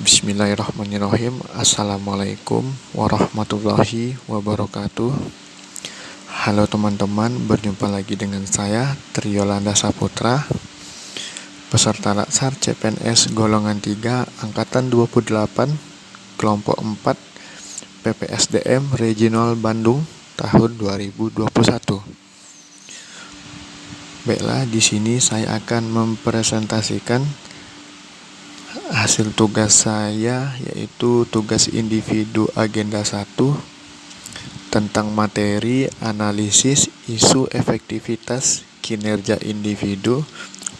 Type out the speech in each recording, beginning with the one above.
Bismillahirrahmanirrahim. Assalamualaikum warahmatullahi wabarakatuh. Halo teman-teman, berjumpa lagi dengan saya Triolanda Saputra, peserta Latsar CPNS golongan 3 angkatan 28 kelompok 4 PPSDM Regional Bandung tahun 2021. Baiklah, di sini saya akan mempresentasikan hasil tugas saya, yaitu tugas individu agenda 1 tentang materi analisis isu efektivitas kinerja individu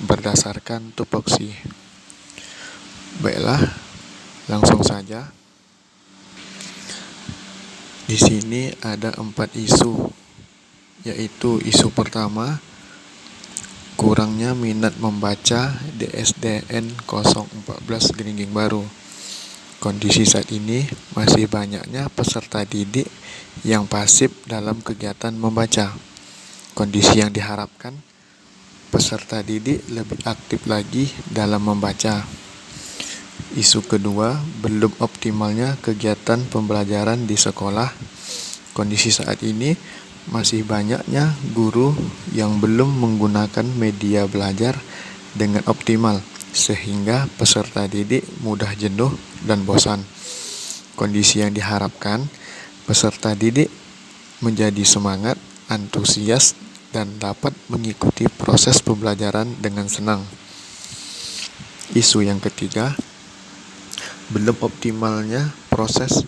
berdasarkan tupoksi. Baiklah, langsung saja. Di sini ada 4 isu, yaitu isu pertama, kurangnya minat membaca di SDN 014 Geringging Baru. Kondisi saat ini masih banyaknya peserta didik yang pasif dalam kegiatan membaca. Kondisi yang diharapkan, peserta didik lebih aktif lagi dalam membaca. Isu kedua, belum optimalnya kegiatan pembelajaran di sekolah. Kondisi saat ini masih banyaknya guru yang belum menggunakan media belajar dengan optimal, sehingga peserta didik mudah jenuh dan bosan. Kondisi yang diharapkan, peserta didik menjadi semangat, antusias, dan dapat mengikuti proses pembelajaran dengan senang. Isu yang ketiga, belum optimalnya proses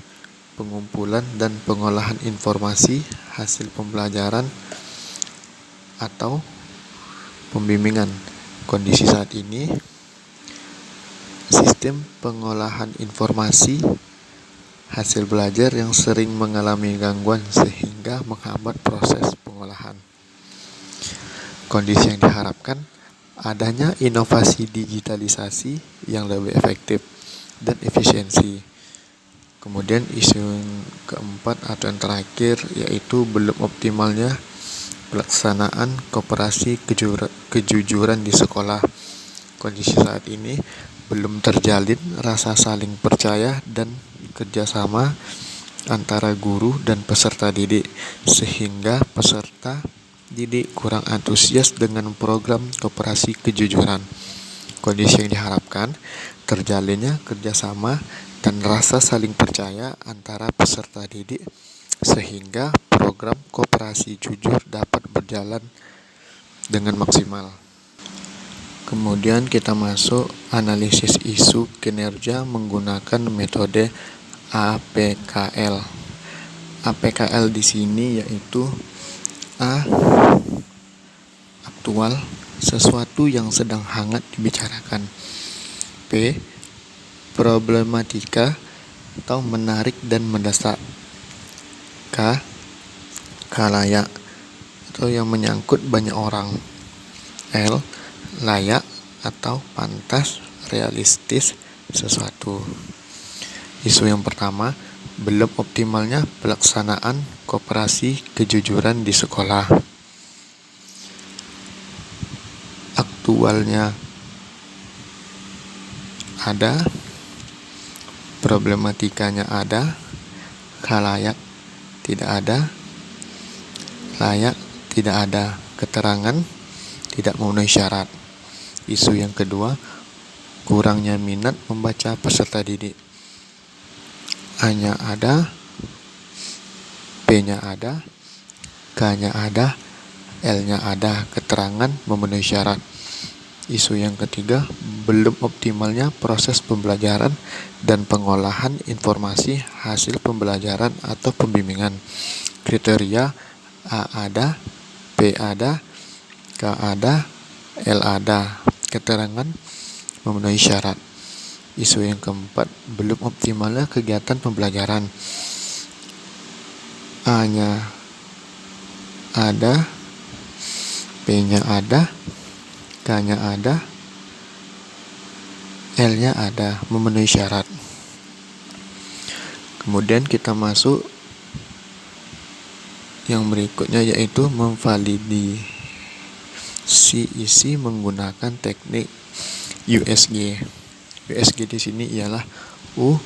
pengumpulan dan pengolahan informasi hasil pembelajaran atau pembimbingan. Kondisi saat ini, sistem pengolahan informasi hasil belajar yang sering mengalami gangguan sehingga menghambat proses pengolahan. Kondisi yang diharapkan, adanya inovasi digitalisasi yang lebih efektif dan efisiensi. Kemudian isu yang keempat atau yang terakhir, yaitu belum optimalnya pelaksanaan koperasi kejujuran di sekolah. Kondisi saat ini belum terjalin rasa saling percaya dan kerjasama antara guru dan peserta didik, sehingga peserta didik kurang antusias dengan program koperasi kejujuran. Kondisi yang diharapkan, terjalinnya kerjasama dan rasa saling percaya antara peserta didik sehingga program koperasi jujur dapat berjalan dengan maksimal. Kemudian kita masuk analisis isu kinerja menggunakan metode APKL. APKL di sini yaitu A, aktual, sesuatu yang sedang hangat dibicarakan. P, problematika atau menarik dan mendesak. K, khalayak atau yang menyangkut banyak orang. L, layak atau pantas, realistis sesuatu. Isu yang pertama, belum optimalnya pelaksanaan koperasi kejujuran di sekolah. Aktualnya ada, problematikanya ada, khalayak tidak ada, layak tidak ada, keterangan tidak memenuhi syarat. Isu yang kedua, kurangnya minat membaca peserta didik. A-nya ada, P-nya ada, K-nya ada, L-nya ada, keterangan memenuhi syarat. Isu yang ketiga, belum optimalnya proses pembelajaran dan pengolahan informasi hasil pembelajaran atau pembimbingan. Kriteria A ada, P ada, K ada, L ada, keterangan memenuhi syarat. Isu yang keempat, belum optimalnya kegiatan pembelajaran. A-nya ada, P-nya ada, K-nya ada, L-nya ada, memenuhi syarat. Kemudian kita masuk yang berikutnya, yaitu memvalidasi isi menggunakan teknik USG. USG di sini ialah U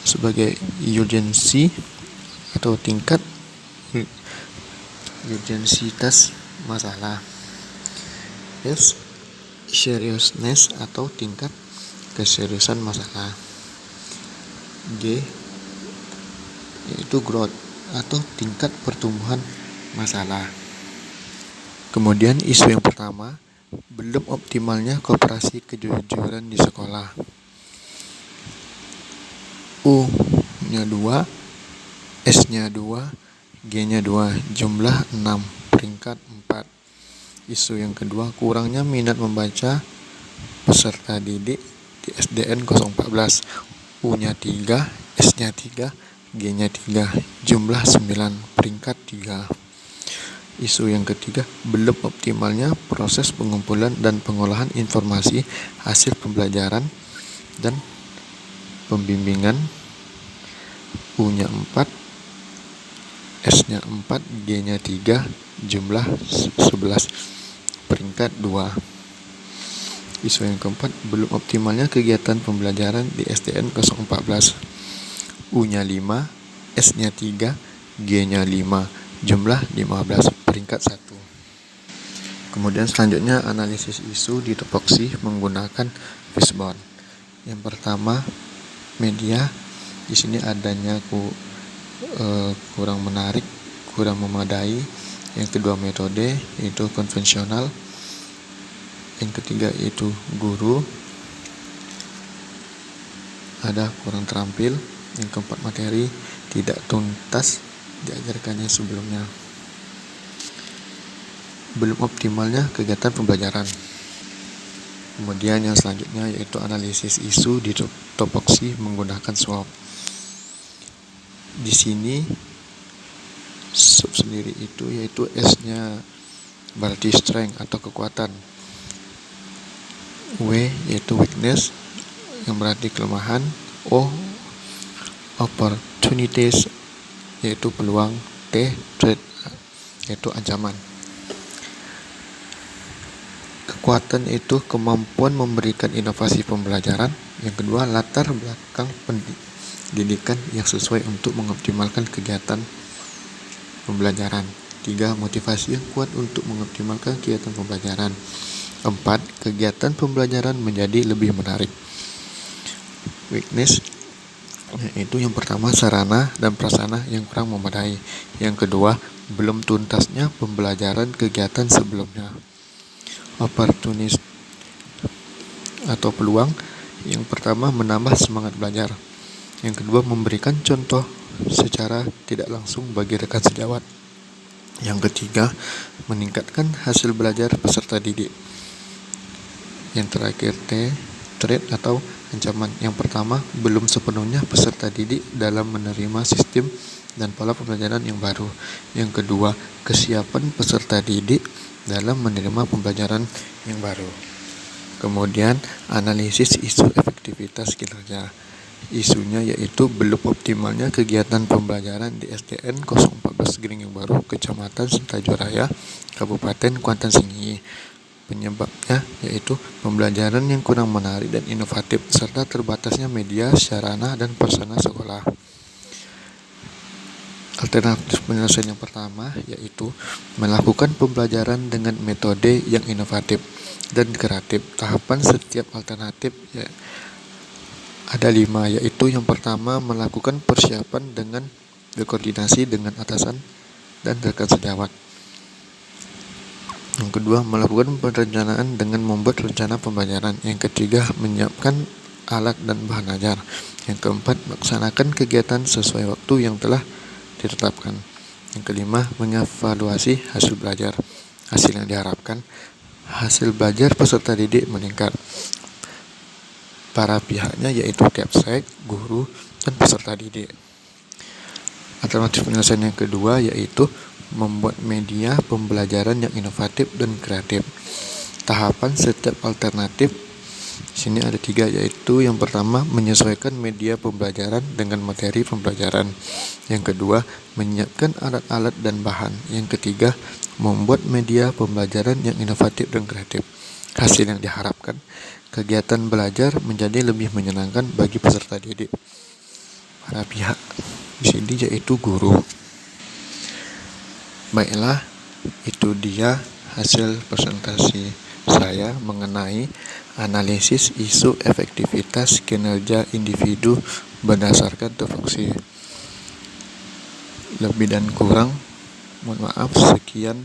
sebagai urgensi atau tingkat urgensitas masalah. S seriousness atau tingkat keseriusan masalah. G yaitu growth atau tingkat pertumbuhan masalah. Kemudian isu yang pertama, belum optimalnya koperasi kejujuran di sekolah. U-nya 2, S-nya 2, G-nya 2, jumlah 6, peringkat 4. Isu yang kedua, kurangnya minat membaca peserta didik di SDN 014. U-nya 3, S-nya 3, G-nya 3, jumlah 9, peringkat 3. Isu yang ketiga, belum optimalnya proses pengumpulan dan pengolahan informasi hasil pembelajaran dan pembimbingan. U-nya 4, S-nya 4, G-nya 3, jumlah 11, peringkat 2. Isu yang keempat, belum optimalnya kegiatan pembelajaran di SDN 014. U-nya 5, S-nya 3, G-nya 5, jumlah 15, peringkat 1. Kemudian selanjutnya analisis isu di topoksi menggunakan Fishbone. Yang pertama, media. Di sini adanya kurang menarik, kurang memadai. Yang kedua, metode, yaitu konvensional. Yang ketiga yaitu guru, ada kurang terampil. Yang keempat, materi, tidak tuntas diajarkannya sebelumnya. Belum optimalnya kegiatan pembelajaran. Kemudian yang selanjutnya yaitu analisis isu di topoksi menggunakan SWOT. Di sini sub sendiri itu yaitu S-nya berarti strength atau kekuatan. W yaitu weakness yang berarti kelemahan. O opportunities yaitu peluang. T threat yaitu ancaman. Kekuatan itu kemampuan memberikan inovasi pembelajaran. Yang kedua, latar belakang pendidikan yang sesuai untuk mengoptimalkan kegiatan pembelajaran. 3. Motivasi yang kuat untuk mengoptimalkan kegiatan pembelajaran. 4. Kegiatan pembelajaran menjadi lebih menarik. Weakness yaitu yang pertama, sarana dan prasarana yang kurang memadai. Yang kedua, belum tuntasnya pembelajaran kegiatan sebelumnya. Opportunist atau peluang, yang pertama menambah semangat belajar. Yang kedua, memberikan contoh secara tidak langsung bagi rekan sejawat. Yang ketiga, meningkatkan hasil belajar peserta didik. Yang terakhir, T threat atau ancaman. Yang pertama, belum sepenuhnya peserta didik dalam menerima sistem dan pola pembelajaran yang baru. Yang kedua, kesiapan peserta didik dalam menerima pembelajaran yang baru. Kemudian analisis isu efektivitas kinerja. Isunya yaitu belum optimalnya kegiatan pembelajaran di SDN 014 Geringging Baru, Kecamatan Sentajo Raya, Kabupaten Kuantan Sengi. Penyebabnya yaitu pembelajaran yang kurang menarik dan inovatif serta terbatasnya media, sarana, dan prasarana sekolah. Alternatif penyelesaian yang pertama yaitu melakukan pembelajaran dengan metode yang inovatif dan kreatif. Tahapan setiap alternatif ada 5, yaitu yang pertama, melakukan persiapan dengan berkoordinasi dengan atasan dan rekan sejawat. Yang kedua, melakukan perencanaan dengan membuat rencana pembelajaran. Yang ketiga, menyiapkan alat dan bahan ajar. Yang keempat, melaksanakan kegiatan sesuai waktu yang telah ditetapkan. Yang kelima, mengevaluasi hasil belajar. Hasil yang diharapkan, hasil belajar peserta didik meningkat. Para pihaknya yaitu Kepsek, guru, dan peserta didik. Alternatif penyelesaian yang kedua yaitu membuat media pembelajaran yang inovatif dan kreatif. Tahapan setiap alternatif di sini ada 3, yaitu yang pertama, menyesuaikan media pembelajaran dengan materi pembelajaran. Yang kedua, menyiapkan alat-alat dan bahan. Yang ketiga, membuat media pembelajaran yang inovatif dan kreatif. Hasil yang diharapkan, kegiatan belajar menjadi lebih menyenangkan bagi peserta didik. Para pihak di sini yaitu guru. Baiklah, itu dia hasil presentasi saya mengenai analisis isu efektivitas kinerja individu berdasarkan tupoksi. Lebih dan kurang, mohon maaf, sekian.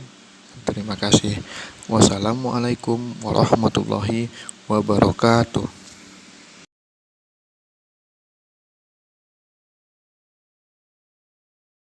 Terima kasih. Wassalamualaikum warahmatullahi wabarakatuh.